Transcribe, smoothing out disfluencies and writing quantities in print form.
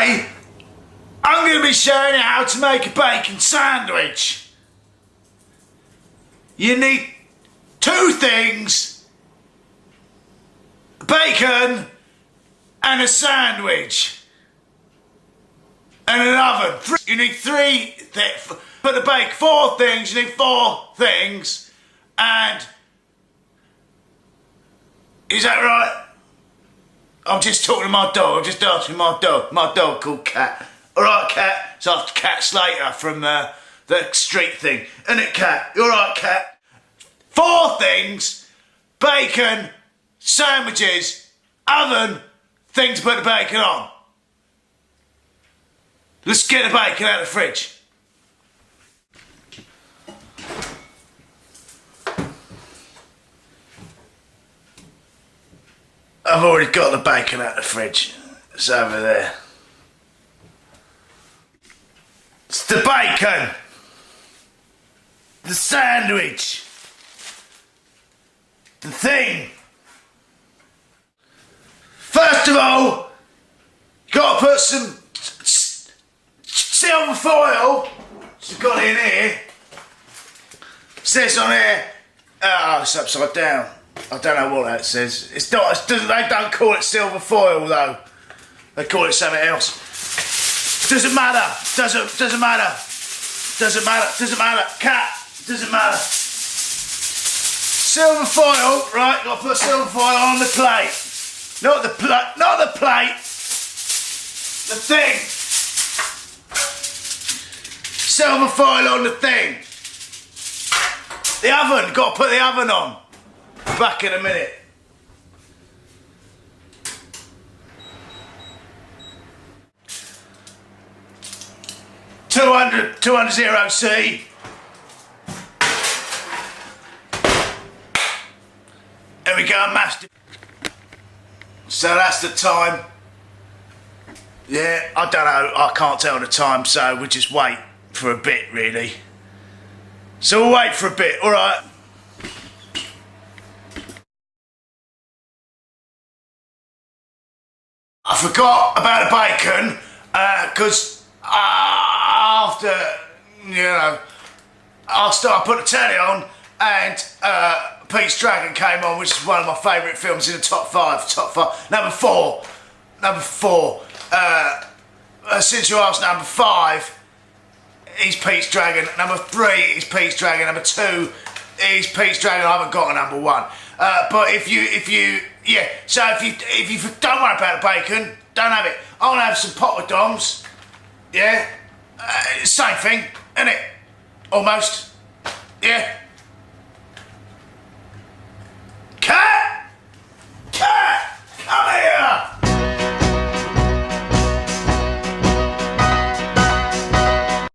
Today, I'm going to be showing you how to make a bacon sandwich. You need two things: bacon and a sandwich and an oven. You need for the bake, 4 things. You need 4 things. And is that right? I'm just talking to my dog. I'm just asking my dog called Cat. Alright, Cat? It's after Cat Slater from the street thing. Isn't it, Cat? You alright, Cat? 4 things: bacon, sandwiches, oven, thing to put the bacon on. Let's get the bacon out of the fridge. I've already got the bacon out of the fridge. It's over there. It's the bacon, the sandwich, the thing. First of all, you got to put some silver foil. I've got it in here. It says on here, oh, it's upside down. I don't know what that says. It's not. They don't call it silver foil though. They call it something else. Doesn't matter. Doesn't matter. Doesn't matter. Doesn't matter. Cat. Doesn't matter. Silver foil, right? Got to put silver foil on the plate. Not the plate. Not the plate. The thing. Silver foil on the thing. The oven. Got to put the oven on. Back in a minute. $200 C. There we go, master. So that's the time. Yeah, I don't know. I can't tell the time, so we'll just wait for a bit, really. So we'll wait for a bit, all right? I forgot about the bacon, because after, you know, I put the telly on and Pete's Dragon came on, which is one of my favourite films in the top 5. Number 4, since you asked, number 5 is Pete's Dragon, number 3 is Pete's Dragon, number 2 is Pete's Dragon. I haven't got a number 1. But if you don't worry about the bacon, don't have it. I want to have some poppadoms. Yeah, same thing, isn't it? Almost.